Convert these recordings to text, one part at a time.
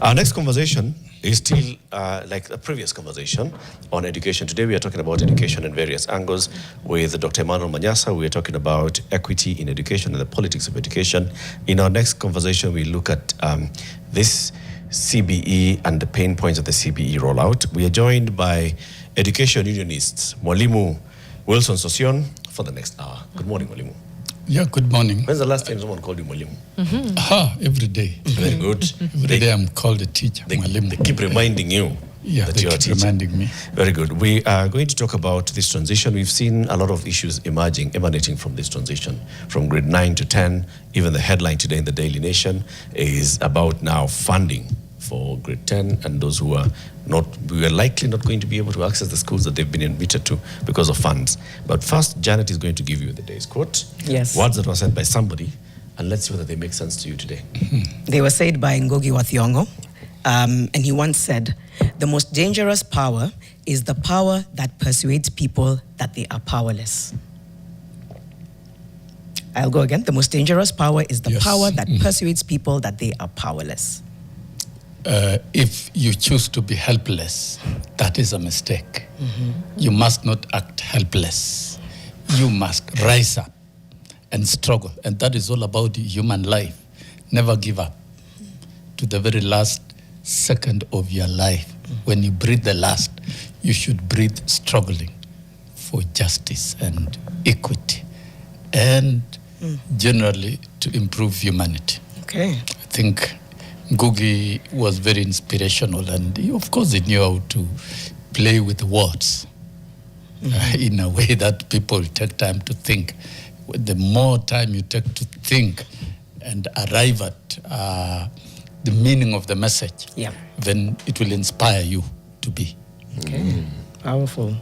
Our next conversation is still like a previous conversation on education. Today we are talking about education in various angles with Dr. Emmanuel Manyasa. We are talking about equity in education and the politics of education. In our next conversation, we look at this CBE and the pain points of the CBE rollout. We are joined by education unionists, Mwalimu Wilson Sossion, for the next hour. Good morning, Mwalimu. Yeah, good morning. When's the last time someone called you Mwalimu? Every day. Very good. Every day I'm called a teacher. They keep reminding you that you're a teacher. Reminding me. Very good. We are going to talk about this transition. We've seen a lot of issues emanating from this transition, from grade 9 to 10. Even the headline today in the Daily Nation is about now funding for grade 10 and those who are likely not going to be able to access the schools that they've been admitted to because of funds. But first, Janet is going to give you the day's quote. Yes. Words that were said by somebody, and let's see whether they make sense to you today. They were said by Ngugi wa Thiong'o, and he once said, "The most dangerous power is the power that persuades people that they are powerless." I'll go again. The most dangerous power is the power that persuades people that they are powerless. If you choose to be helpless, that is a mistake. You must not act helpless. You must rise up and struggle. And that is all about human life. Never give up to the very last second of your life. When you breathe the last, you should breathe struggling for justice and equity and generally to improve humanity. Okay. I think Ngugi was very inspirational, and of course he knew how to play with words in a way that people take time to think. The more time you take to think and arrive at the meaning of the message, then it will inspire you to be. Okay. Powerful.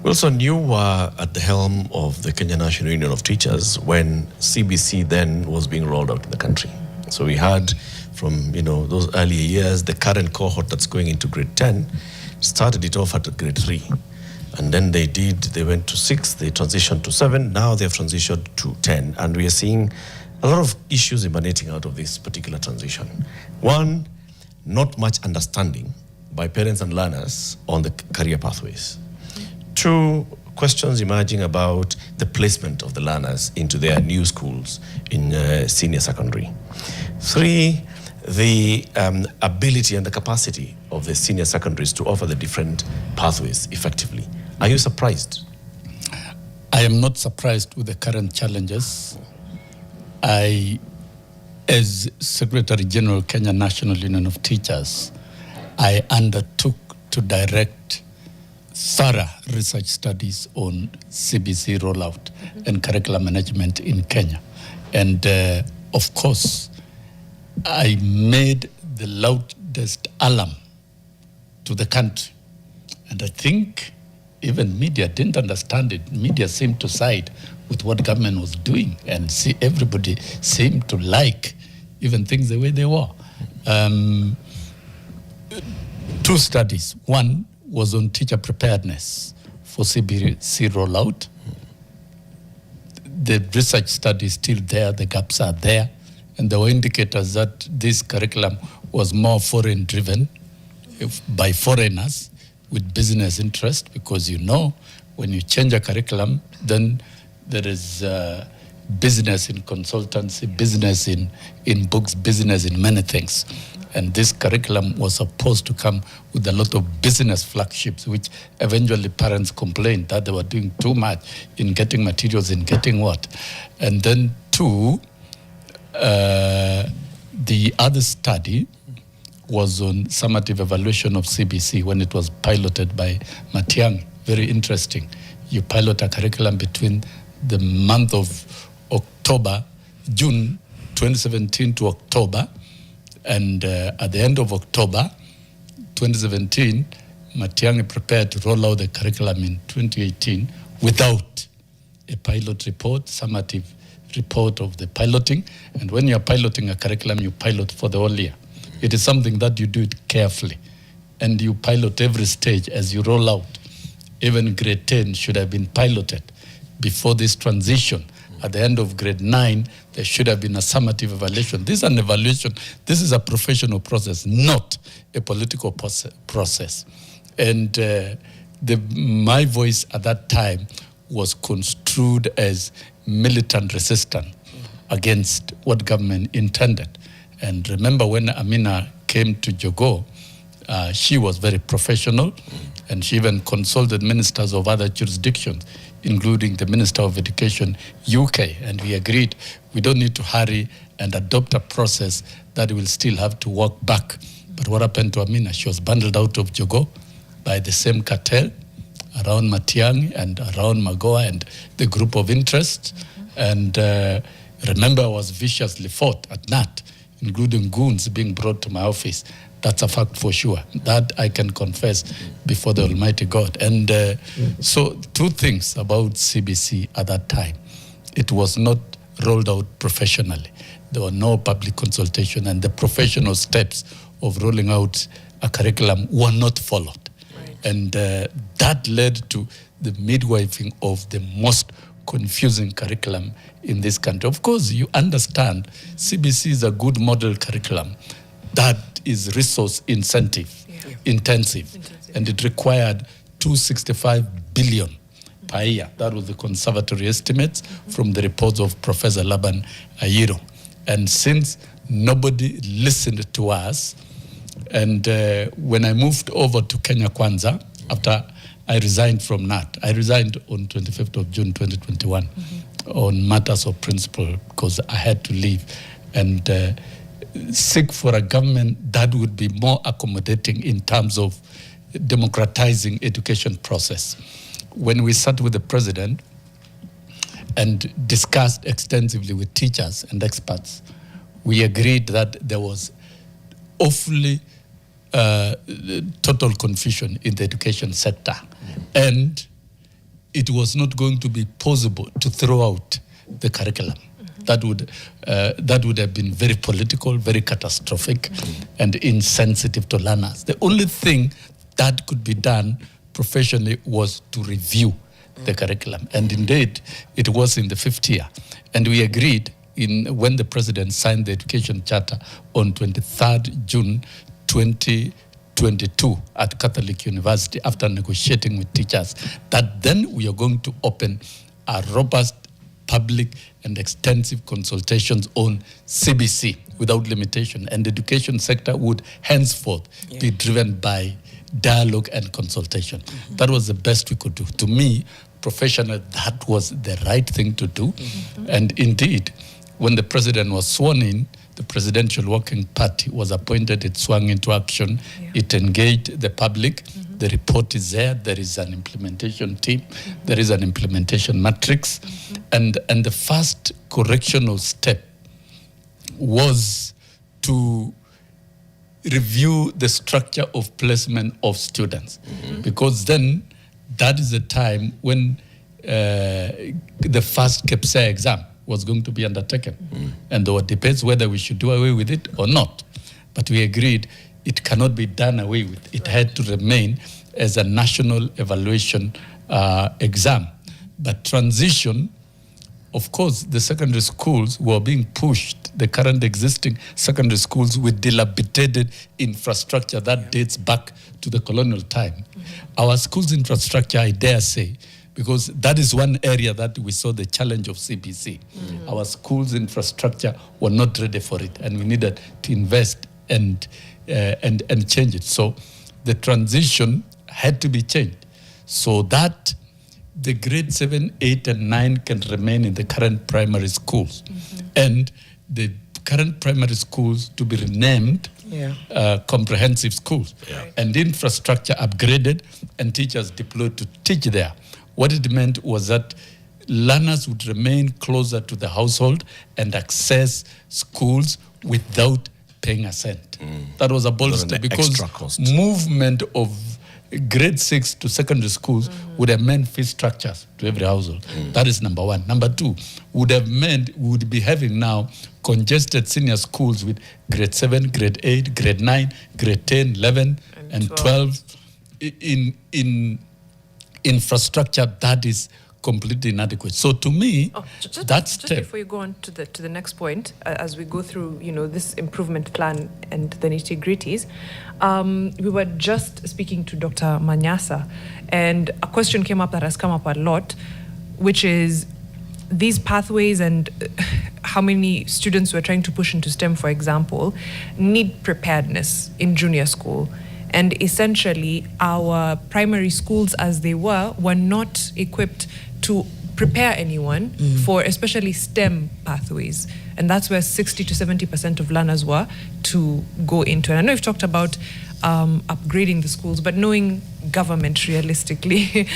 Wilson, you were at the helm of the Kenya National Union of Teachers when CBC then was being rolled out in the country. So we had from those earlier years, the current cohort that's going into grade 10 started it off at grade 3. And then they went to 6, they transitioned to 7, now they've transitioned to 10. And we are seeing a lot of issues emanating out of this particular transition. One, not much understanding by parents and learners on the career pathways. 2, questions emerging about the placement of the learners into their new schools in senior secondary. 3, the ability and the capacity of the senior secondaries to offer the different pathways effectively. Are you surprised? I am not surprised with the current challenges. I, as Secretary General Kenya National Union of Teachers, I undertook to direct thorough research studies on CBC rollout and curriculum management in Kenya. And of course, I made the loudest alarm to the country. And I think even media didn't understand it. Media seemed to side with what government was doing, and everybody seemed to like even things the way they were. 2 studies. One was on teacher preparedness for CBC rollout. The research study is still there, the gaps are there. And there were indicators that this curriculum was more foreign driven by foreigners with business interest, because when you change a curriculum, then there is business in consultancy, business in books, business in many things. And this curriculum was supposed to come with a lot of business flagships, which eventually parents complained that they were doing too much in getting materials, in getting what. And then 2, the other study was on summative evaluation of CBC when it was piloted by Matiang'i. Very interesting. You pilot a curriculum between the month of June 2017 to October, and at the end of October 2017, Matiang'i prepared to roll out the curriculum in 2018 without a pilot report, summative report of the piloting. And when you're piloting a curriculum, you pilot for the whole year. It is something that you do it carefully, and you pilot every stage as you roll out. Even grade 10 should have been piloted before this transition, At the end of grade 9, there should have been a summative evaluation. This is an evaluation. This is a professional process, not a political process. And my voice at that time was construed as militant resistance against what government intended. And remember when Amina came to Jogo, she was very professional, and she even consulted ministers of other jurisdictions, including the Minister of Education, UK, and we agreed we don't need to hurry and adopt a process that will still have to walk back. But what happened to Amina? She was bundled out of Jogo by the same cartel around Matiang'i and around Magoa and the group of interests. And remember, I was viciously fought at KNUT, including goons being brought to my office. That's a fact for sure. That I can confess before the Almighty God. And so 2 things about CBC at that time. It was not rolled out professionally. There were no public consultation, and the professional steps of rolling out a curriculum were not followed. Right. And that led to the midwifing of the most confusing curriculum in this country. Of course, you understand CBC is a good model curriculum that is resource intensive, and it required 265 billion per year. That was the conservatory estimates from the reports of Professor Laban Ayiro. And since nobody listened to us, and when I moved over to Kenya Kwanza, after I resigned from KNUT, I resigned on 25th of June 2021 on matters of principle because I had to leave and seek for a government that would be more accommodating in terms of democratizing education process. When we sat with the president and discussed extensively with teachers and experts, we agreed that there was awfully total confusion in the education sector. And it was not going to be possible to throw out the curriculum. That would have been very political, very catastrophic, and insensitive to learners. The only thing that could be done professionally was to review the curriculum. And indeed, it was in the 5th year. And we agreed when the president signed the Education Charter on 23rd June 2022 at Catholic University after negotiating with teachers that then we are going to open a robust public and extensive consultations on CBC without limitation, and the education sector would henceforth be driven by dialogue and consultation. That was the best we could do. To me, professionally, that was the right thing to do. And indeed, when the president was sworn in, the Presidential Working Party was appointed, it swung into action, it engaged the public. The report is there. There is an implementation team. There is an implementation matrix. And the first correctional step was to review the structure of placement of students. Because then that is the time when the first KPSEA exam was going to be undertaken. And there were debates whether we should do away with it or not. But we agreed it cannot be done away with. It had to remain as a national evaluation exam. But transition, of course, the secondary schools were being pushed, the current existing secondary schools with dilapidated infrastructure that dates back to the colonial time. Our schools infrastructure, I dare say, because that is one area that we saw the challenge of CBC. Our schools infrastructure were not ready for it, and we needed to invest and change it. So the transition had to be changed so that the grade 7, 8, and 9 can remain in the current primary schools, and the current primary schools to be renamed comprehensive schools, and infrastructure upgraded and teachers deployed to teach there. What it meant was that learners would remain closer to the household and access schools without paying a cent. That was a bold step because movement of grade 6 to secondary schools would have meant fee structures to every household. That is number one. Number two, would have meant we would be having now congested senior schools with grade 7, grade 8, grade 9, grade 10, 11, and 12 in infrastructure that is completely inadequate. So to me, just before you go on to the next point, as we go through, this improvement plan and the nitty-gritties, we were just speaking to Dr. Manyasa, and a question came up that has come up a lot, which is these pathways and how many students we're trying to push into STEM, for example, need preparedness in junior school. And essentially, our primary schools as they were not equipped to prepare anyone for especially STEM pathways. And that's where 60 to 70% of learners were to go into. And I know you've talked about upgrading the schools, but knowing government realistically,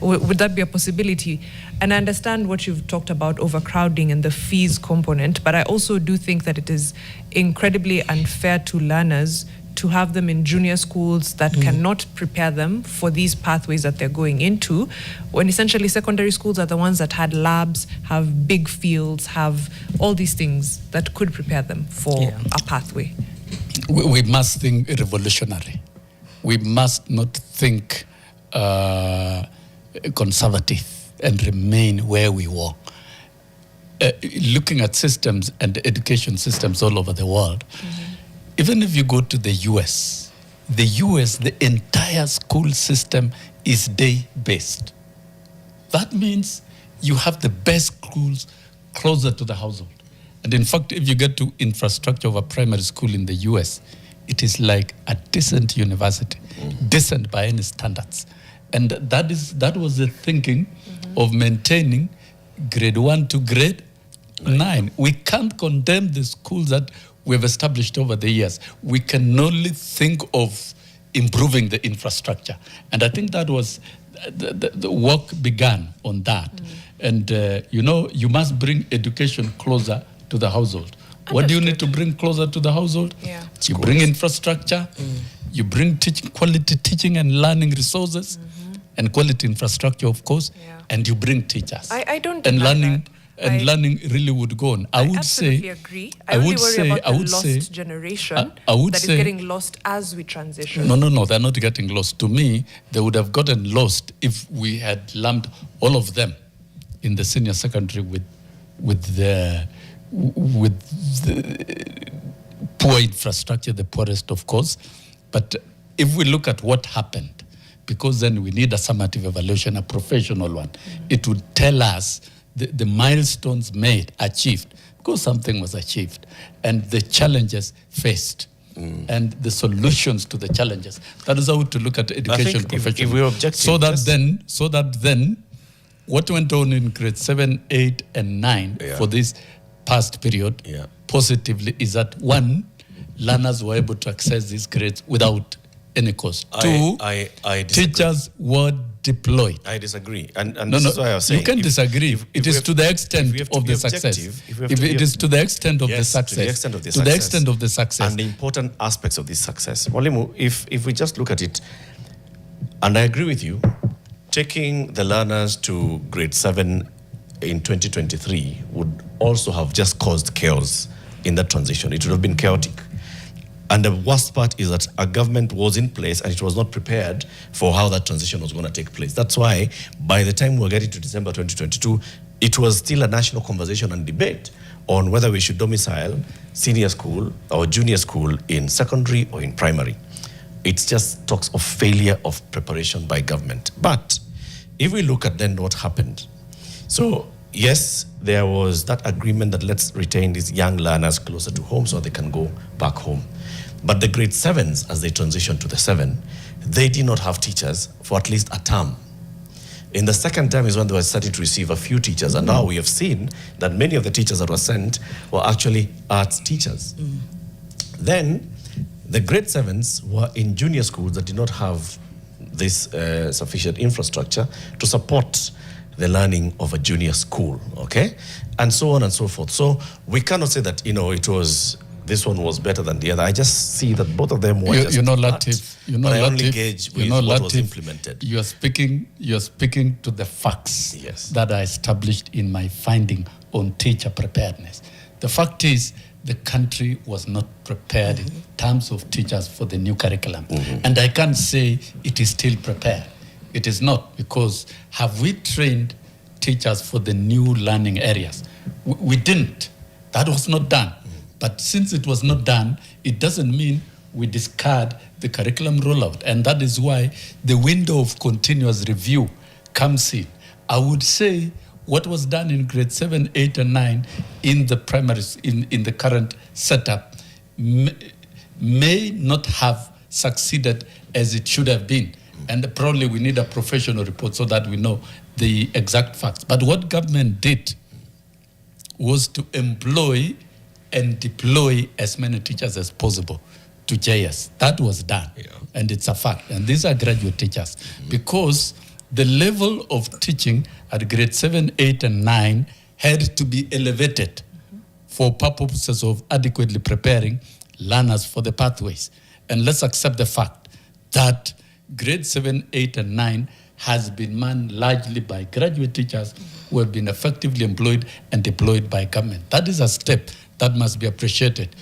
would that be a possibility? And I understand what you've talked about, overcrowding and the fees component, but I also do think that it is incredibly unfair to learners to have them in junior schools that cannot prepare them for these pathways that they're going into, when essentially secondary schools are the ones that had labs, have big fields, have all these things that could prepare them for a pathway. We must think revolutionary. We must not think conservative and remain where we were. Looking at systems and education systems all over the world, even if you go to the US, the entire school system is day-based. That means you have the best schools closer to the household. And in fact, if you get to infrastructure of a primary school in the US, it is like a decent university, decent by any standards. And that was the thinking of maintaining grade 1 to grade 9. We can't condemn the schools that we've established over the years. We can only think of improving the infrastructure. And I think that was, the work began on that. And, you must bring education closer to the household. What do you need to bring closer to the household? You bring infrastructure, you bring quality teaching and learning resources, and quality infrastructure, of course, and you bring teachers. I don't and deny learning that. And learning really would go on. I would absolutely say, agree. I would worry about the lost generation that is getting lost as we transition. No, they're not getting lost. To me, they would have gotten lost if we had lumped all of them in the senior secondary with the poor infrastructure, the poorest, of course. But if we look at what happened, because then we need a summative evaluation, a professional one, it would tell us the milestones achieved, because something was achieved, and the challenges faced, and the solutions to the challenges. That is how to look at education profession. If we're objective, so that then, what went on in grade 7, 8, and 9 for this past period, positively, is that one, learners were able to access these grades without any cost. Two, I disagree. Teachers were deployed. I disagree. And this is why I was saying, you can disagree. If it is to the extent of the success. If it is to the extent of the success. To the extent of the success. To the extent of the success. And the important aspects of this success. Walimu, if we just look at it, and I agree with you, taking the learners to grade 7 in 2023 would also have just caused chaos in that transition. It would have been chaotic. And the worst part is that a government was in place and it was not prepared for how that transition was going to take place. That's why by the time we were getting to December 2022, it was still a national conversation and debate on whether we should domicile senior school or junior school in secondary or in primary. It just talks of failure of preparation by government. But if we look at then what happened, so yes, there was that agreement that let's retain these young learners closer to home so they can go back home. But the grade 7s, as they transitioned to the 7, they did not have teachers for at least a term. In the second term is when they were starting to receive a few teachers. And now we have seen that many of the teachers that were sent were actually arts teachers. Then the grade 7s were in junior schools that did not have this sufficient infrastructure to support the learning of a junior school, okay? And so on and so forth. So we cannot say that, it was, this one was better than the other. I just see that both of them were just Latif, but I only gauge with what was implemented. You are speaking to the facts that are established in my finding on teacher preparedness. The fact is, the country was not prepared in terms of teachers for the new curriculum. And I can't say it is still prepared. It is not, because have we trained teachers for the new learning areas. We didn't. That was not done. But since it was not done, it doesn't mean we discard the curriculum rollout. And that is why the window of continuous review comes in. I would say what was done in grade 7, 8, and 9 in the primaries, in the current setup, may not have succeeded as it should have been. And probably we need a professional report so that we know the exact facts. But what government did was to employ and deploy as many teachers as possible to JS. That was done. Yeah. And it's a fact. And these are graduate teachers. Because the level of teaching at grade 7, 8, and 9 had to be elevated for purposes of adequately preparing learners for the pathways. And let's accept the fact that grade 7, 8, and 9 has been manned largely by graduate teachers who have been effectively employed and deployed by government. That is a step that must be appreciated.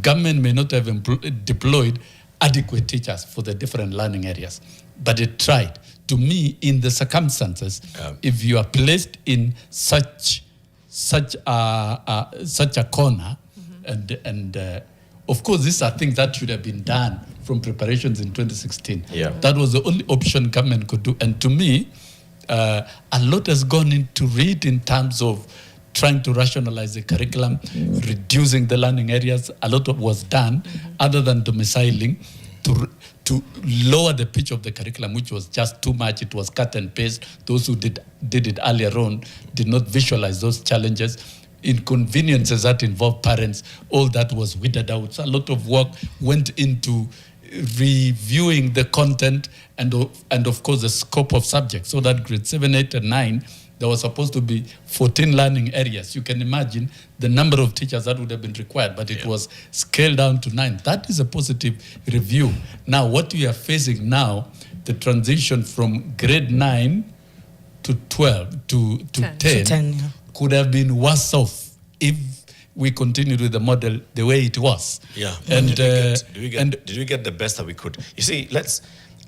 Government may not have deployed adequate teachers for the different learning areas, but it tried. To me, in the circumstances, if you are placed in such a corner, and of course, these are things that should have been done from preparations in 2016. Yeah. That was the only option government could do. And to me, a lot has gone into it in terms of trying to rationalize the curriculum, reducing the learning areas. A lot was done, other than domiciling, to lower the pitch of the curriculum, which was just too much. It was cut and paste. Those who did it earlier on did not visualize those challenges. Inconveniences that involve parents, all that was weeded out. So a lot of work went into reviewing the content and of course the scope of subjects. So that grade 7, 8, and 9, there was supposed to be 14 learning areas. You can imagine the number of teachers that would have been required, but it was scaled down to 9. That is a positive review. Now, what we are facing now, the transition from grade 9 to 12 to 10 could have been worse off if we continued with the model the way it was. Yeah. And did we get the best that we could? You see,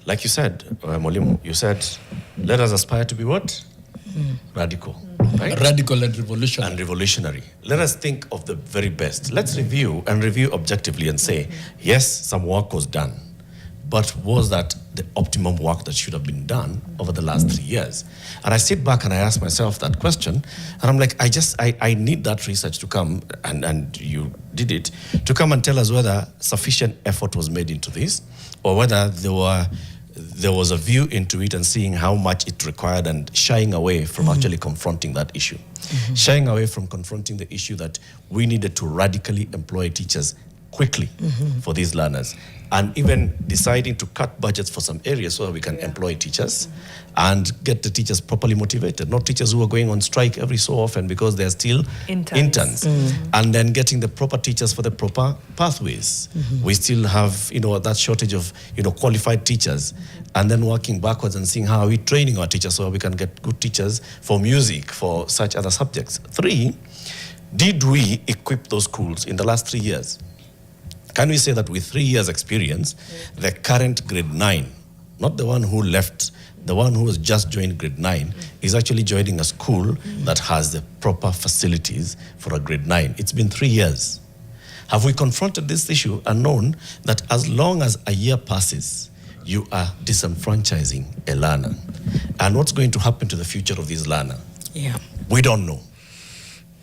like you said, Mwalimu, you said, let us aspire to be what? Radical. Right? Radical and revolutionary. And revolutionary. Let us think of the very best. Let's review objectively and say, yes, some work was done, but was that the optimum work that should have been done over the last 3 years? And I sit back and I ask myself that question, and I'm like, I need that research to come, and you did it, to come and tell us whether sufficient effort was made into this, or whether there was a view into it and seeing how much it required and shying away from actually confronting that issue. Shying away from confronting the issue that we needed to radically employ teachers quickly for these learners, and even deciding to cut budgets for some areas so that we can employ teachers and get the teachers properly motivated, not teachers who are going on strike every so often because they're still interns. And then getting the proper teachers for the proper pathways. We still have, that shortage of, qualified teachers, and then working backwards and seeing how are we training our teachers so we can get good teachers for music, for such other subjects. 3, did we equip those schools in the last 3 years? Can we say that with 3 years experience, the current grade 9, not the one who left, the one who has just joined grade 9, is actually joining a school that has the proper facilities for a grade 9? It's been 3 years. Have we confronted this issue and known that as long as a year passes, you are disenfranchising a learner? And what's going to happen to the future of this learner? Yeah. We don't know.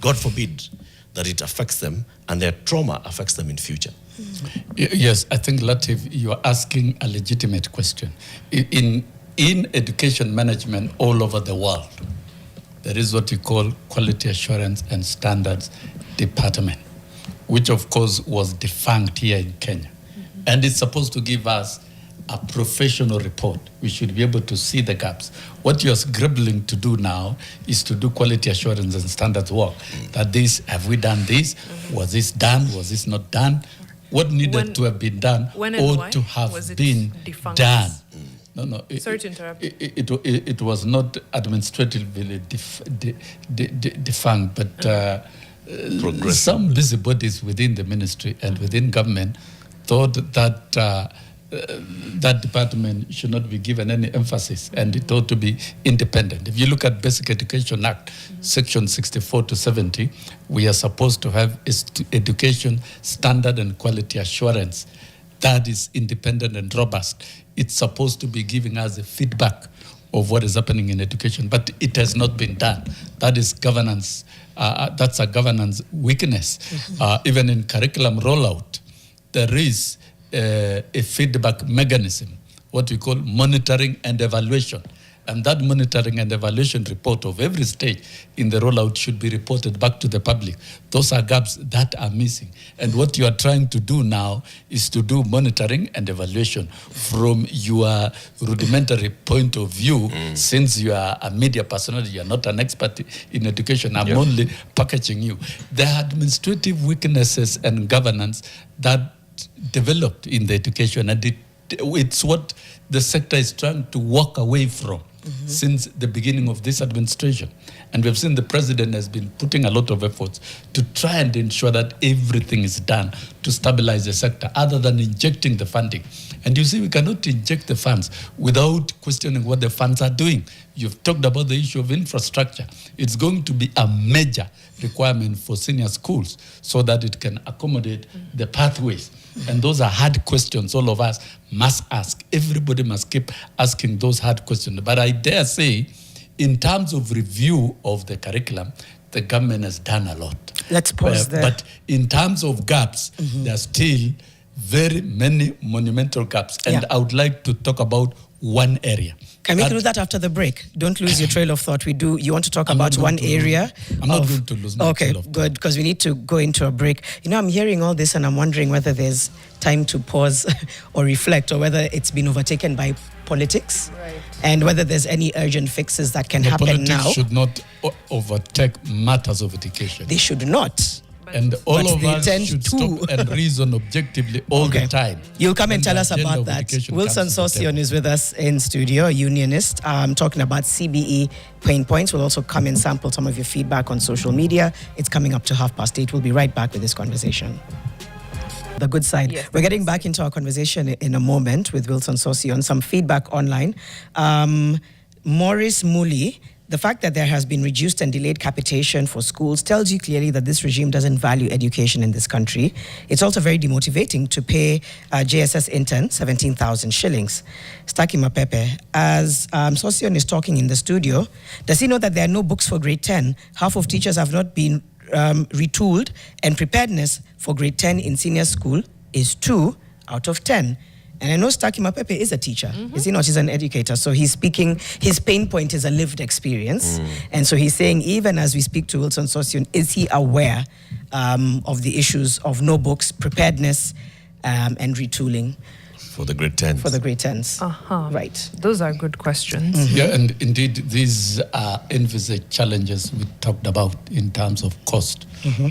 God forbid that it affects them and their trauma affects them in future. Yes, I think, Latif, you are asking a legitimate question. In education management all over the world, there is what you call quality assurance and standards department, which of course was defunct here in Kenya. And it's supposed to give us a professional report. We should be able to see the gaps. What you're scribbling to do now is to do quality assurance and standards work. That have we done this? Was this done? Was this not done? What needed to have been done ought to have been done. No. Sorry to interrupt. It was not administratively defunct, but some busybodies within the ministry and within government thought that that department should not be given any emphasis, and it ought to be independent. If you look at Basic Education Act, Section 64 to 70, we are supposed to have education standard and quality assurance that is independent and robust. It's supposed to be giving us a feedback of what is happening in education, but it has not been done. That is governance. That's a governance weakness. Even in curriculum rollout, there is a feedback mechanism, what we call monitoring and evaluation. And that monitoring and evaluation report of every stage in the rollout should be reported back to the public. Those are gaps that are missing. And what you are trying to do now is to do monitoring and evaluation from your rudimentary point of view. Since you are a media personality, you are not an expert in education, I'm only packaging you. There are administrative weaknesses and governance that developed in the education, and it's what the sector is trying to walk away from since the beginning of this administration. And we've seen the president has been putting a lot of efforts to try and ensure that everything is done to stabilize the sector, other than injecting the funding. And you see, we cannot inject the funds without questioning what the funds are doing. You've talked about the issue of infrastructure. It's going to be a major requirement for senior schools so that it can accommodate the pathways. And those are hard questions all of us must ask. Everybody must keep asking those hard questions. But I dare say, in terms of review of the curriculum, the government has done a lot. Let's pause there. But in terms of gaps, there are still very many monumental gaps. And I would like to talk about one area. Can we do that after the break? Don't lose your trail of thought. You want to talk about one area? I'm not going to lose my trail of thought. Good, because we need to go into a break. You know, I'm hearing all this and I'm wondering whether there's time to pause or reflect, or whether it's been overtaken by politics, and whether there's any urgent fixes that can happen now. Politics should not overtake matters of education. They should not. And all of us should stop and reason objectively all the time. You'll come and tell us about that. Wilson Sossion is with us in studio, a unionist, talking about CBE pain points. We'll also come and sample some of your feedback on social media. It's coming up to 8:30. We'll be right back with this conversation. The good side. Yes, we're getting back into our conversation in a moment with Wilson Sossion. Some feedback online. Maurice Muli, the fact that there has been reduced and delayed capitation for schools tells you clearly that this regime doesn't value education in this country. It's also very demotivating to pay a JSS intern 17,000 shillings. Staki Mapepe, as Sossion is talking in the studio, does he know that there are no books for grade 10? Half of teachers have not been retooled, and preparedness for grade 10 in senior school is 2 out of 10. And I know Staki Mapepe is a teacher, is he not? He's an educator. So he's speaking, his pain point is a lived experience. And so he's saying, even as we speak to Wilson Sossion, is he aware of the issues of no books, preparedness, and retooling? For the grade 10s. For the grade 10s. Right. Those are good questions. Yeah, and indeed, these are envisaged challenges we talked about in terms of cost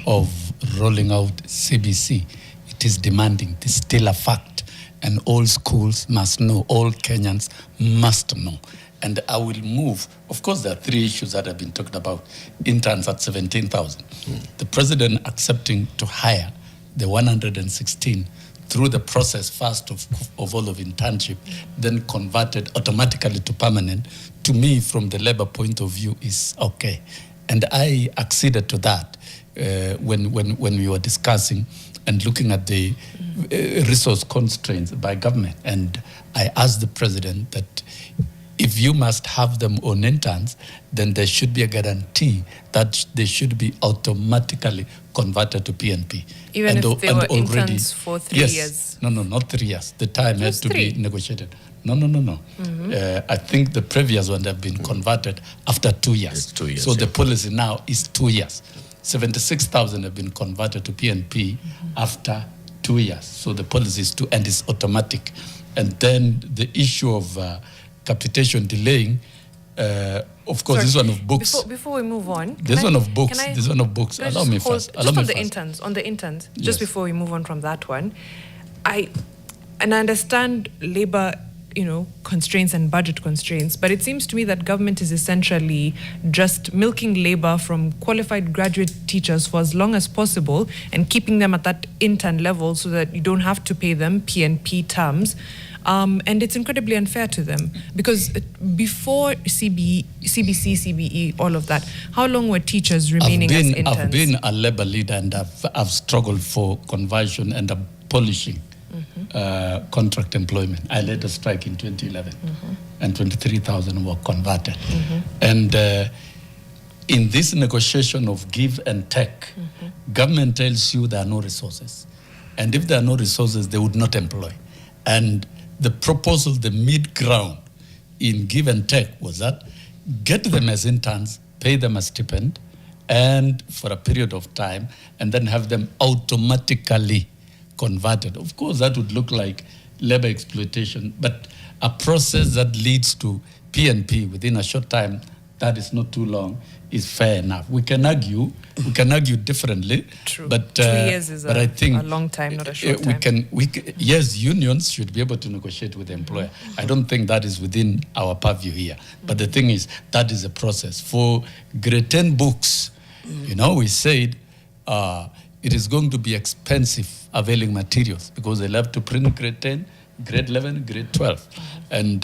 of rolling out CBC. It is demanding. It is still a fact. And all schools must know, all Kenyans must know. And I will move. Of course, there are 3 issues that have been talked about. Interns at 17,000. The president accepting to hire the 116 through the process first of all of internship, then converted automatically to permanent, to me, from the labor point of view, is okay. And I acceded to that when we were discussing and looking at the resource constraints by government. And I asked the president that if you must have them on interns, then there should be a guarantee that they should be automatically converted to PNP. Even if they were interns for 3 years? No, not 3 years. The time had to be negotiated. No. I think the previous one have been converted after 2 years. It's 2 years. So the policy now is 2 years. 76,000 have been converted to PNP after 2 years. So the policy is 2, and it's automatic. And then the issue of capitation delaying, of course, this one of books. Before we move on, this one of books. Allow me first. On the interns, just before we move on from that one, I understand labor constraints and budget constraints. But it seems to me that government is essentially just milking labor from qualified graduate teachers for as long as possible and keeping them at that intern level so that you don't have to pay them PNP terms. And it's incredibly unfair to them because before CBE, CBC, CBE, all of that, how long were teachers remaining as interns? I've been a labor leader and I've struggled for conversion and abolishing contract employment. I led a strike in 2011 and 23,000 were converted. And in this negotiation of give and take, government tells you there are no resources. And if there are no resources, they would not employ. And the proposal, the mid-ground in give and take was that get them as interns, pay them a stipend, and for a period of time, and then have them automatically converted. Of course, that would look like labor exploitation, but a process that leads to PNP within a short time, that is not too long, is fair enough. We can argue differently. True. But 2 years is I think a long time, not a short time. Yes, unions should be able to negotiate with the employer. I don't think that is within our purview here. But the thing is, that is a process. For grade 10 books, we said it is going to be expensive availing materials because they'll have to print grade 10, grade 11, grade 12. And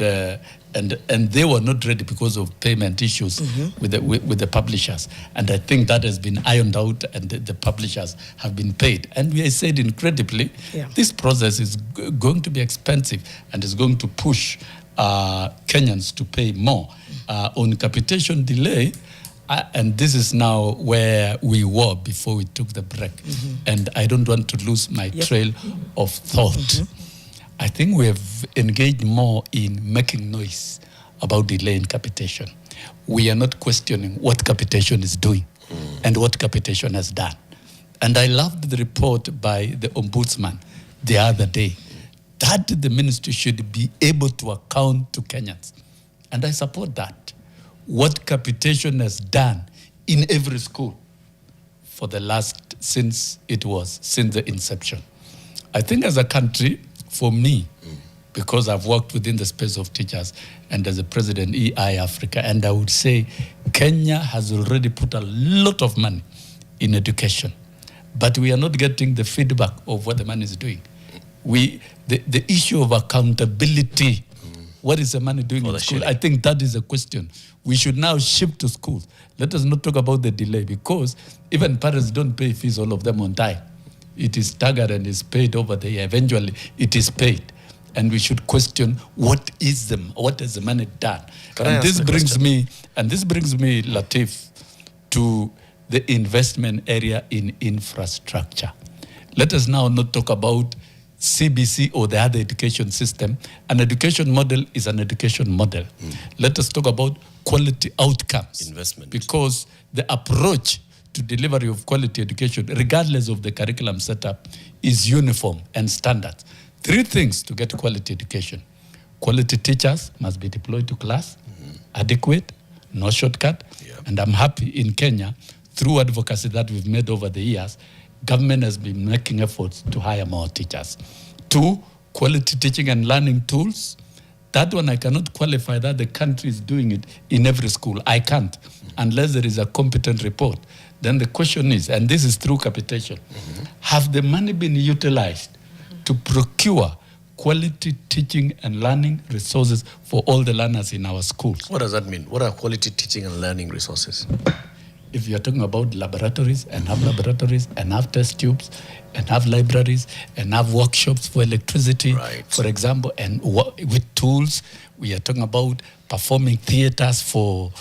they were not ready because of payment issues with the publishers. And I think that has been ironed out and the publishers have been paid. And we said incredibly, this process is going to be expensive and is going to push Kenyans to pay more. On capitation delay, and this is now where we were before we took the break. And I don't want to lose my trail of thought. I think we have engaged more in making noise about delay in capitation. We are not questioning what capitation is doing and what capitation has done. And I loved the report by the Ombudsman the other day that the ministry should be able to account to Kenyans. And I support that. What capitation has done in every school for since the inception. I think as a country, for me, because I've worked within the space of teachers and as a president EI Africa, and I would say Kenya has already put a lot of money in education, but we are not getting the feedback of what the money is doing. The issue of accountability, what is the money doing in school? I think that is a question. We should now shift to schools. Let us not talk about the delay because even parents don't pay fees, all of them on time. It is staggered and is paid over the year. Eventually, it is paid. And we should question what has the money done? This brings me, Latif, to the investment area in infrastructure. Let us now not talk about CBC or the other education system. An education model is an education model. Let us talk about quality outcomes. Investment. Because the approach to delivery of quality education, regardless of the curriculum setup, is uniform and standard. 3 things to get quality education. Quality teachers must be deployed to class, adequate, no shortcut. And I'm happy in Kenya, through advocacy that we've made over the years, government has been making efforts to hire more teachers. 2, quality teaching and learning tools. That one I cannot qualify that the country is doing it in every school. I can't, unless there is a competent report. Then the question is, and this is through capitation, have the money been utilized to procure quality teaching and learning resources for all the learners in our schools? What does that mean? What are quality teaching and learning resources? If you're talking about laboratories, and have test tubes, and have libraries, and have workshops for electricity, for example, and with tools, we are talking about performing theaters for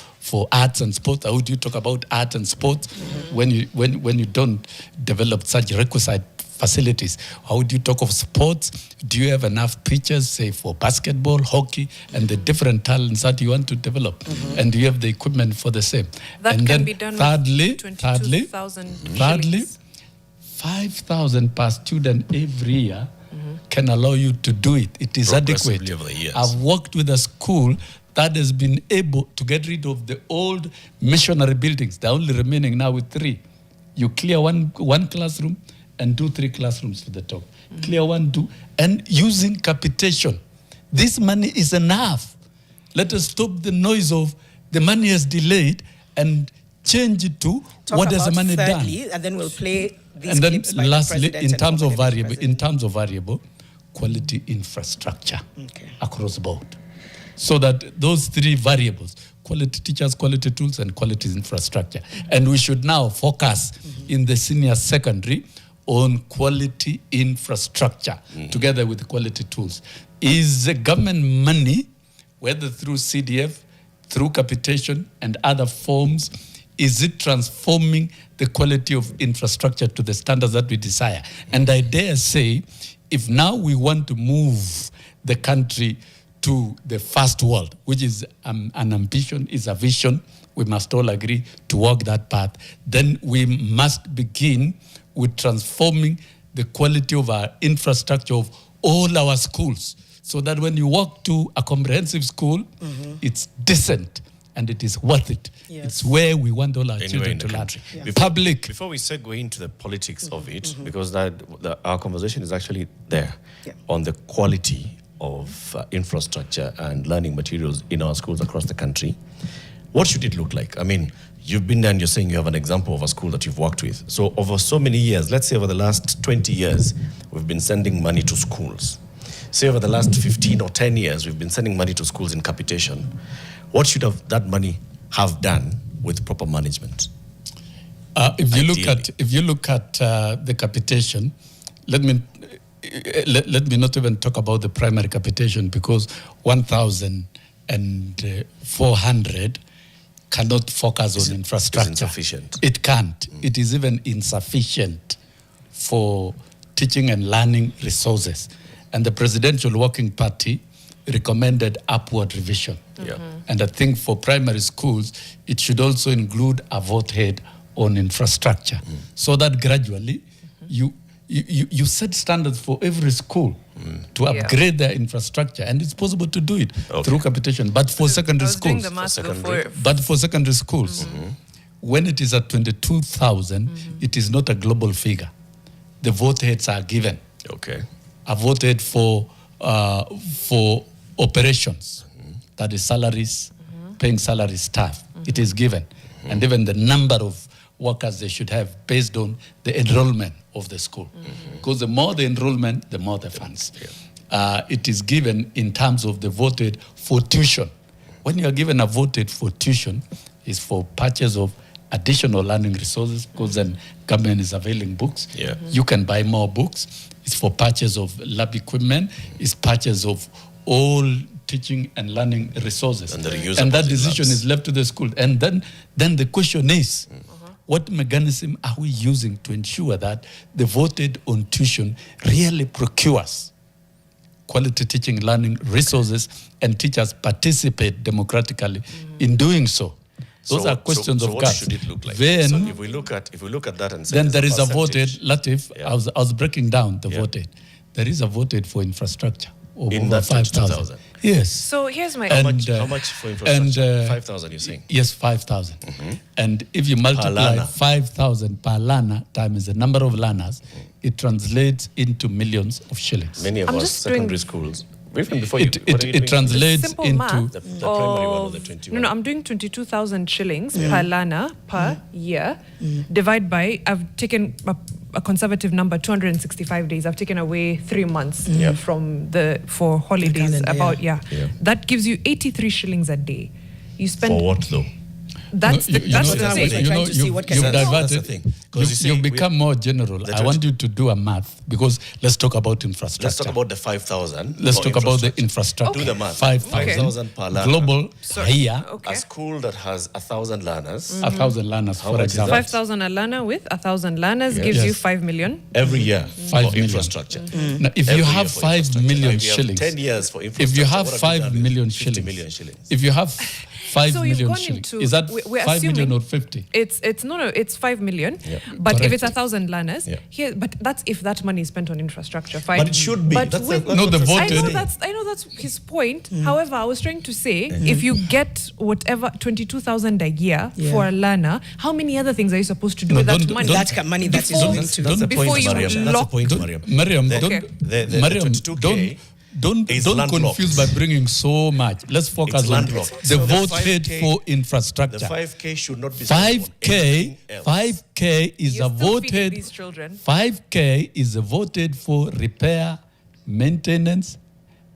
arts and sports. How do you talk about art and sports when you don't develop such requisite facilities? How do you talk of sports? Do you have enough pitches, say, for basketball, hockey, and the different talents that you want to develop? And do you have the equipment for the same? That and can then be done thirdly, with 22,000 shillings. 5,000 per student every year can allow you to do it. It is adequate. Over the years. I've worked with a school that has been able to get rid of the old missionary buildings. They're only remaining now with 3. You clear one classroom and do 3 classrooms to the top. Clear 1, 2, and using capitation. This money is enough. Let us stop the noise of the money is delayed and change it to Talk what has the about money thirdly, done. And then we'll play these And then clips by the lastly, president in terms and of former variable, president. quality infrastructure Okay. across the board. So that those three variables, quality teachers, quality tools, and quality infrastructure. And we should now focus in the senior secondary on quality infrastructure together with quality tools. Is the government money, whether through CDF, through capitation and other forms, is it transforming the quality of infrastructure to the standards that we desire? And I dare say, if now we want to move the country to the first world, which is an ambition, is a vision, we must all agree to walk that path, then we must begin with transforming the quality of our infrastructure of all our schools, so that when you walk to a comprehensive school, it's decent and it is worth it. Yes. It's where we want all our Anywhere children in the to learn. country. Yeah. Before we segue into the politics of it, because our conversation is actually there on the quality of infrastructure and learning materials in our schools across the country. What should it look like? I mean, you've been there and you're saying you have an example of a school that you've worked with. So over so many years, let's say over the last 20 years, we've been sending money to schools. Say over the last 15 or 10 years, we've been sending money to schools in capitation. What should that money have done with proper management? If you look at the capitation, let me not even talk about the primary capitation, because 1,400 cannot focus on infrastructure. It's insufficient. It can't. It is even insufficient for teaching and learning resources. And the Presidential Working Party recommended upward revision. And I think for primary schools, it should also include a vote head on infrastructure, so that gradually you set standards for every school to upgrade their infrastructure, and it's possible to do it through capitation. But for secondary schools, when it is at 22,000, it is not a global figure. The vote heads are given. Okay. Are voted for operations, that is salaries, paying salary staff. It is given, and even the number of workers they should have based on the enrollment of the school. Because the more the enrollment, the more the funds. It is given in terms of the voted for tuition. When you are given a voted for tuition, is for purchase of additional learning resources, because then government is availing books. You can buy more books. It's for purchase of lab equipment. It's purchase of all teaching and learning resources. And that decision is left to the school. And then the question is, what mechanism are we using to ensure that the voted on tuition really procures quality teaching, learning resources, and teachers participate democratically in doing so? Those are questions of what should it look like? Then, so if we look at that and say then there is a percentage, voted, Latif, I was breaking down the voted. There is a voted for infrastructure of in over that 5,000. Yes. So here's my... How much for infrastructure? 5,000 you're saying? Yes, 5,000. And if you multiply 5,000 per learner times the number of learners, it translates into millions of shillings. Many of I'm us just secondary schools. Even before it translates simple into math the primary one or the 21. No, I'm doing 22,000 shillings per learner per year. Divide by, I've taken a conservative number, 265 days. I've taken away 3 months from for holidays. That gives you 83 shillings a day. You spend for what though? That's the thing. You've become more general. I want you to do a math, because let's talk about infrastructure. Let's talk about the 5,000. Let's talk about the infrastructure. Do the math. 5,000 per learner. global here. A school that has 1,000 learners. 1,000 learners, for example. 5,000 a learner with 1,000 learners gives you 5 million every year 5 for million. infrastructure. Now, if you have 5 million shillings, 10 years for infrastructure. if you have what 5 million 50 shillings, million shillings. if you have 5 So you've million gone shillings, into- is that we're 5 million assuming or 50? it's 5 million. But Correct. if it's 1,000 learners, but that's if that money is spent on infrastructure. Fine. But it should be. But That's wait, the No, the vote. voted. I know that's his point. However, I was trying to say, if you get whatever 22,000 a year for a learner, how many other things are you supposed to do with that don't- money? don't- That money that is Before- going to... That's the Before point, you Mariam. That's the lock- point, Don't- Mariam. Mariam, The- don't, the Mariam, 22K don't, is don't landlocked. confuse by bringing so much. Let's focus on landlocked. the So the vote 5K paid for The infrastructure. 5K should not be spent on 5K anything else. 5K is You're a still feeding voted these children. 5K is a voted for repair, maintenance,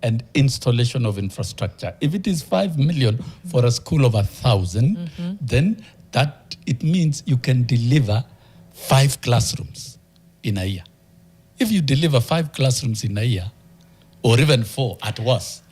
and installation of infrastructure. If it is 5 million for a school of 1,000, then that it means you can deliver 5 classrooms in a year. If you deliver 5 classrooms in a year, or even 4 at worst,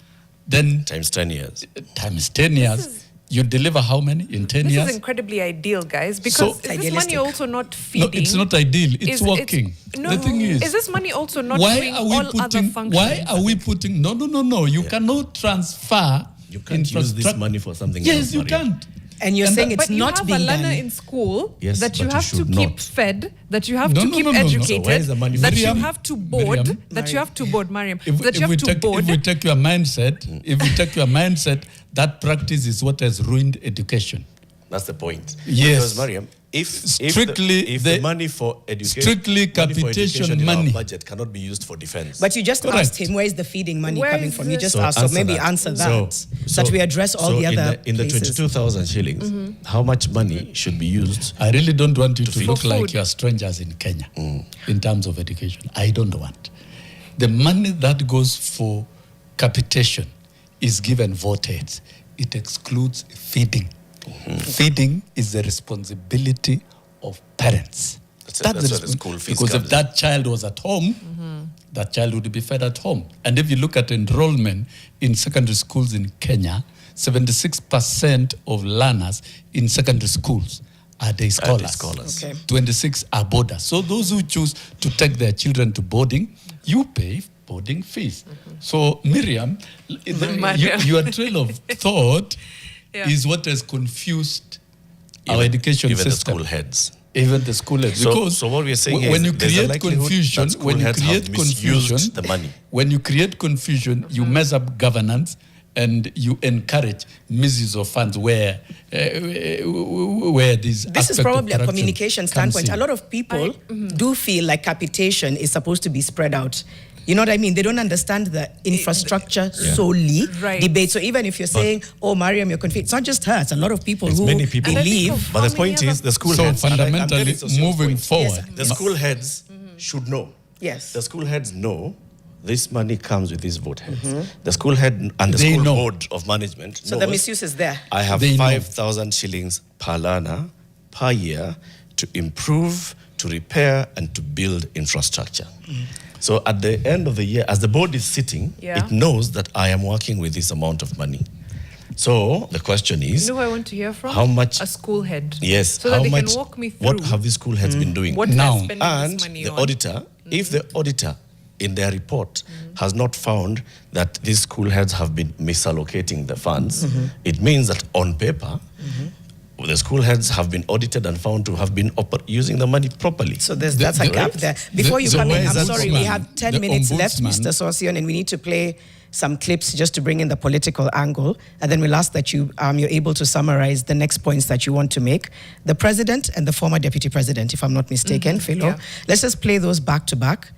then Times 10 years. times 10 years, you deliver how many in 10 This years? is incredibly ideal, guys, because So- is this Idealistic. money also not No, feeding? it's not ideal. It's working. no, The thing is this money also not why doing are we all other putting? functions? Why are we putting? No. You cannot transfer. You can't use this infrastruct- money for something else. Yes, you Maria. can't. And you're And saying that- it's But you not have being a learner done. in school Yes, that you but you have to should keep not. fed, that you have No, to no, keep no, no, no. So educated, where is the money that Miriam, you have to board, Miriam, that you have to board, Mariam, If, that if you we have to take, board. if we take your mindset, that practice is what has ruined education. That's the point. Yes. Because Mariam, if Strictly the money for education, strictly money for capitation education in money. our budget cannot be used for defense. But you just Correct. asked him, where is the feeding money Where coming is from? You the- just So asked, so answer maybe that. answer that, so that we address all so the other in the places. 22,000 shillings, how much money should be used? I really don't want you to feed. look For like food. you're strangers in Kenya in terms of education. I don't want. The money that goes for capitation is given voted. It excludes feeding. Feeding is the responsibility of parents. That's where the school fees because if comes in. that child was at home, that child would be fed at home. And if you look at enrollment in secondary schools in Kenya, 76% of learners in secondary schools are day scholars. scholars. Okay. 26 are boarders. So those who choose to take their children to boarding, you pay boarding fees. So Miriam, Mariam. your trail of thought Yeah. is what has confused our education even system. the school heads. Even the school heads. So- Because so what we are saying when is you there's a create likelihood confusion, that school when you heads have create misused confusion, the money. when you create confusion, you mess up governance and you encourage misuse of funds where these This is aspect of probably a corruption communication comes standpoint. in. A lot of people do feel like capitation is supposed to be spread out. You know what I mean? They don't understand the infrastructure solely Right. debate. So even if you're saying, oh, Mariam, you're confused, it's not just her. It's a lot of people It's who many people. And I think believe. of- But How the point many is, the school So heads, and I'm fundamentally, getting Sosion's moving point. forward, the school heads should know. Yes. The school heads know this money comes with these vote heads. The school head and the They school know. board of management So the knows misuse is there. I have They know. 5,000 shillings per learner per year to improve, to repair, and to build infrastructure. So at the end of the year, as the board is sitting, Yeah. it knows that I am working with this amount of money. So the question is, You know who I want to hear from? how much- A school head. yes, So how that they much, can walk me through what have these school heads been doing? what Now- they're spending And this money the on. auditor, if the auditor in their report has not found that these school heads have been misallocating the funds, it means that on paper, the school heads have been audited and found to have been using the money properly. So that's a gap there. Before you the come in, way I'm that sorry, we ombudsman- have 10 the minutes left, ombudsman- Mr. Sossion, and we need to play some clips just to bring in the political angle. And then we'll ask that you're able to summarize the next points that you want to make. The president and the former deputy president, if I'm not mistaken, Philo. yeah. Let's just play those back to back.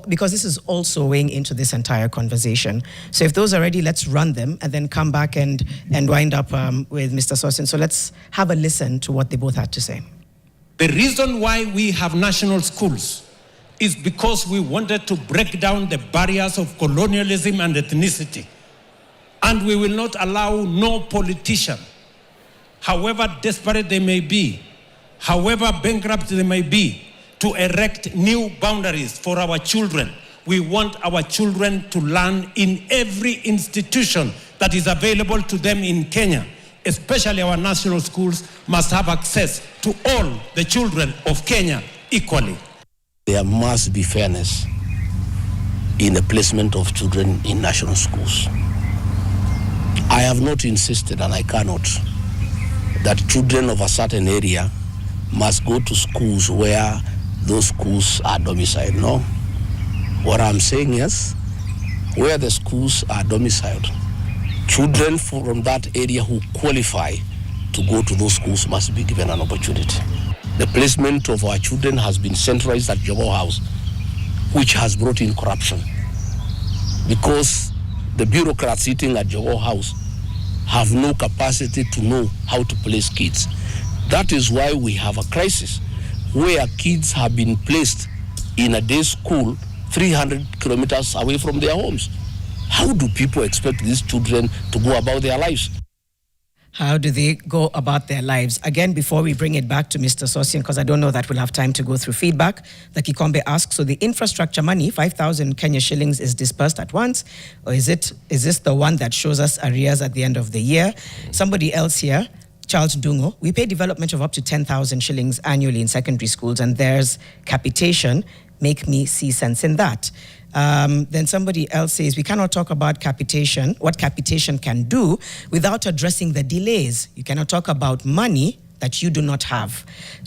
Because this is also weighing into this entire conversation. So if those are ready, let's run them and then come back and wind up with Mr. Sossion. So let's have a listen to what they both had to say. The reason why we have national schools is because we wanted to break down the barriers of colonialism and ethnicity. And we will not allow no politician, however desperate they may be, however bankrupt they may be, to erect new boundaries for our children. We want our children to learn in every institution that is available to them in Kenya. Especially our national schools must have access to all the children of Kenya equally. There must be fairness in the placement of children in national schools. I have not insisted, and I cannot, that children of a certain area must go to schools where those schools are domiciled. No. What I'm saying is, where the schools are domiciled, children from that area who qualify to go to those schools must be given an opportunity. The placement of our children has been centralized at Jogo House, which has brought in corruption. because the bureaucrats sitting at your house have no capacity to know how to place kids. That is why we have a crisis where kids have been placed in a day school 300 kilometers away from their homes. How do people expect these children to go about their lives? How do they go about their lives? Again, before we bring it back to Mr. Sossion, because I don't know that we'll have time to go through feedback, the Kikombe asks, so the infrastructure money, 5,000 Kenya shillings, is dispersed at once? Or is this the one that shows us arrears at the end of the year? Somebody else here, Charles Dungo, we pay development of up to 10,000 shillings annually in secondary schools, and there's capitation. Make me see sense in that. Then somebody else says, we cannot talk about capitation, what capitation can do, without addressing the delays. You cannot talk about money that you do not have.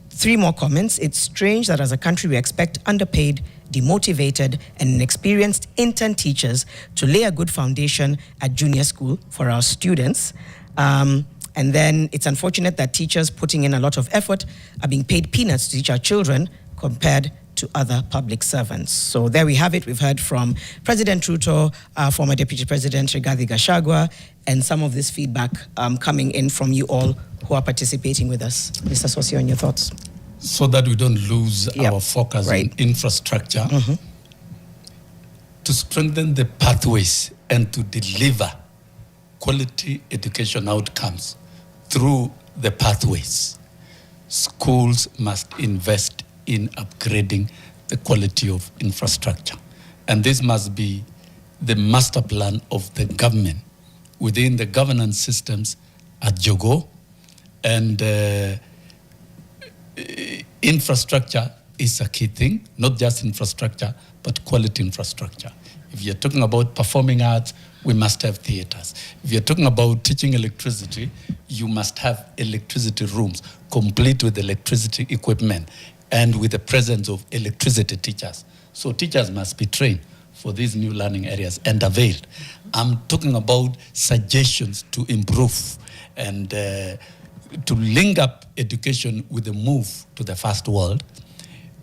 3 more comments. It's strange that as a country we expect underpaid, demotivated, and inexperienced intern teachers to lay a good foundation at junior school for our students. And then it's unfortunate that teachers putting in a lot of effort are being paid peanuts to teach our children compared to other public servants. So there we have it. We've heard from President Ruto, former Deputy President Rigathi Gachagua, and some of this feedback coming in from you all who are participating with us. Mr. Sossion, your thoughts? So that we don't lose our focus on infrastructure, to strengthen the pathways and to deliver quality education outcomes through the pathways, schools must invest in upgrading the quality of infrastructure. And this must be the master plan of the government within the governance systems at Jogo. And infrastructure is a key thing, not just infrastructure, but quality infrastructure. If you're talking about performing arts, we must have theaters. If you're talking about teaching electricity, you must have electricity rooms, complete with electricity equipment, and with the presence of electricity teachers. So teachers must be trained for these new learning areas and availed. I'm talking about suggestions to improve and to link up education with the move to the first world.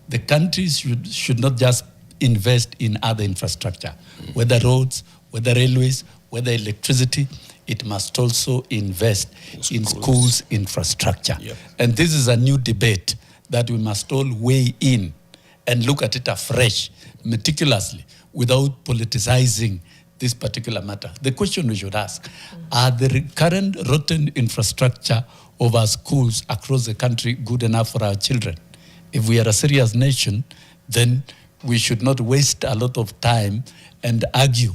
The countries should not just invest in other infrastructure, whether roads, whether railways, whether electricity. It must also invest in schools infrastructure. Yep. And this is a new debate that we must all weigh in and look at it afresh, meticulously, without politicizing this particular matter. The question we should ask, are the current rotten infrastructure of our schools across the country good enough for our children? If we are a serious nation, then we should not waste a lot of time and argue.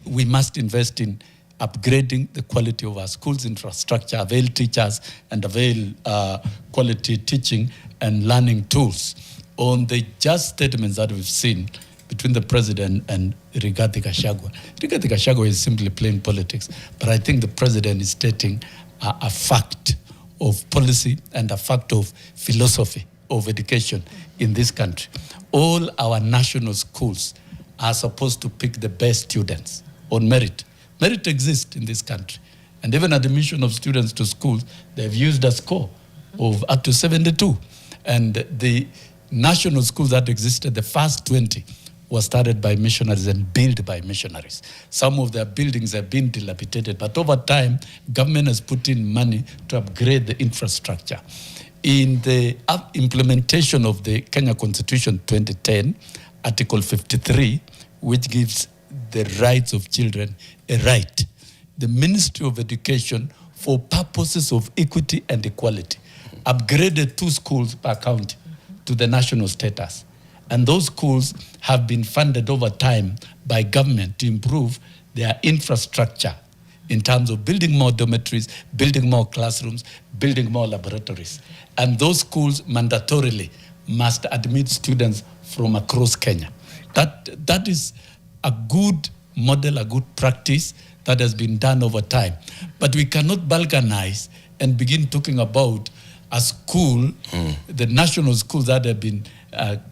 We must invest in upgrading the quality of our schools infrastructure, avail teachers and avail quality teaching and learning tools. On the just statements that we've seen between the president and Rigathi Gachagua. Rigathi Gachagua is simply playing politics, but I think the president is stating a fact of policy and a fact of philosophy of education in this country. All our national schools are supposed to pick the best students on merit. Merit exists in this country. And even admission of students to schools, they've used a score of up to 72. And the national schools that existed, the first 20, was started by missionaries and built by missionaries. Some of their buildings have been dilapidated, but over time, government has put in money to upgrade the infrastructure. In the implementation of the Kenya Constitution 2010, Article 53, which gives the rights of children a right, the Ministry of Education, for purposes of equity and equality, upgraded 2 schools per county to the national status. And those schools have been funded over time by government to improve their infrastructure in terms of building more dormitories, building more classrooms, building more laboratories. And those schools mandatorily must admit students from across Kenya. That is a good model, a good practice that has been done over time. But we cannot balkanize and begin talking about a school, the national schools that have been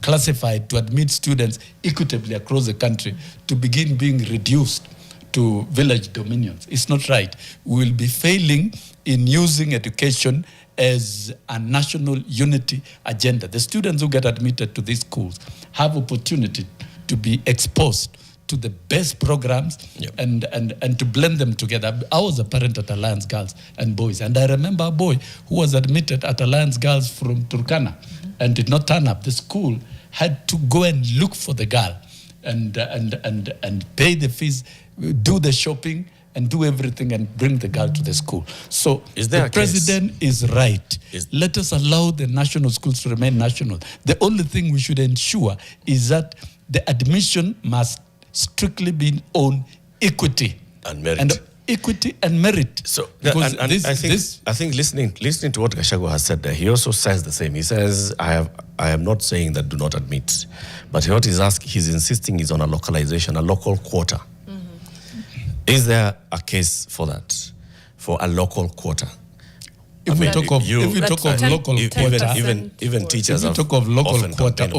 classified to admit students equitably across the country, to begin being reduced to village dominions. It's not right. We will be failing in using education as a national unity agenda. The students who get admitted to these schools have opportunity to be exposed to the best programs and to blend them together. I was a parent at Alliance Girls and Boys, and I remember a boy who was admitted at Alliance Girls from Turkana and did not turn up. The school had to go and look for the girl and pay the fees, do the shopping, and do everything and bring the girl to the school. So the president is right. Let us allow the national schools to remain national. The only thing we should ensure is that the admission must strictly be on equity and merit. And equity and merit. So, I think listening to what Gachagua has said there, he also says the same. He says, I am not saying that do not admit, but what he's insisting is on a localization, a local quota. Is there a case for that, for a local quota? If we talk of local quota, even teachers if we talk of local quota,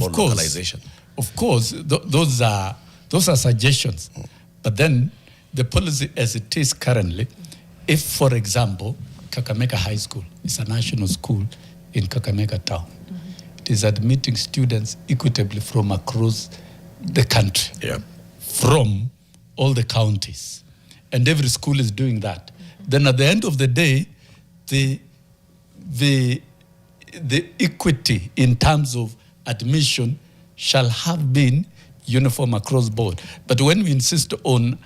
of course, those are suggestions. But then the policy as it is currently, if, for example, Kakamega High School is a national school in Kakamega town, it is admitting students equitably from across the country, from all the counties. And every school is doing that. Then at the end of the day, the equity in terms of admission shall have been uniform across board. But when we insist on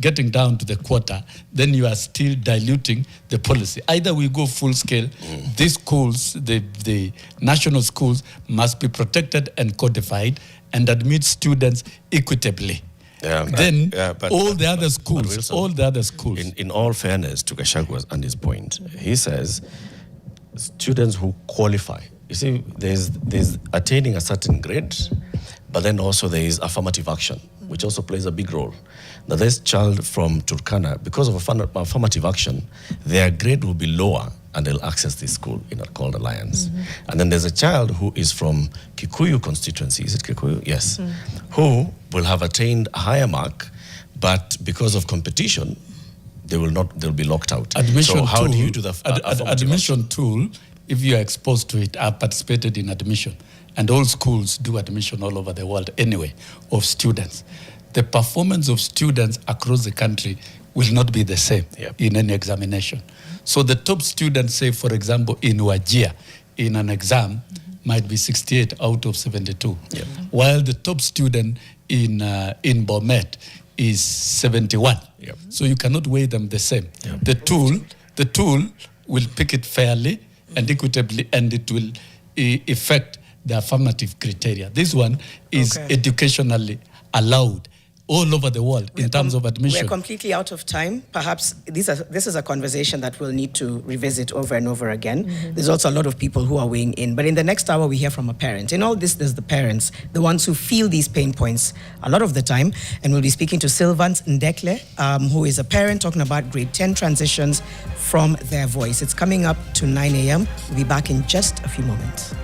getting down to the quota, then you are still diluting the policy. Either we go full scale, these schools, the national schools must be protected and codified and admit students equitably. But all the other schools. In all fairness to Gachagua and his point, he says students who qualify. You see, there's attaining a certain grade, but then also there is affirmative action, which also plays a big role. Now, this child from Turkana, because of affirmative action, their grade will be lower and they'll access this school called Alliance. And then there's a child who is from Kikuyu constituency. Is it Kikuyu? Yes. Who will have attained a higher mark, but because of competition, they'll be locked out. Admission so how tool, do you do the admission tool? If you are exposed to it, I've participated in admission, and all schools do admission all over the world anyway of students. The performance of students across the country will not be the same in any examination. So the top student, say for example in Wajir, in an exam, might be 68 out of 72, while the top student in Bomet is 71. So you cannot weigh them the same. The tool will pick it fairly and equitably, and it will affect the affirmative criteria. This one is educationally allowed all over the world in terms of admission. We're completely out of time. Perhaps this is a conversation that we'll need to revisit over and over again. There's also a lot of people who are weighing in. But in the next hour, we hear from a parent. In all this, there's the parents, the ones who feel these pain points a lot of the time. And we'll be speaking to Sylvans Ndekle, who is a parent, talking about grade 10 transitions from their voice. It's coming up to 9 a.m. We'll be back in just a few moments.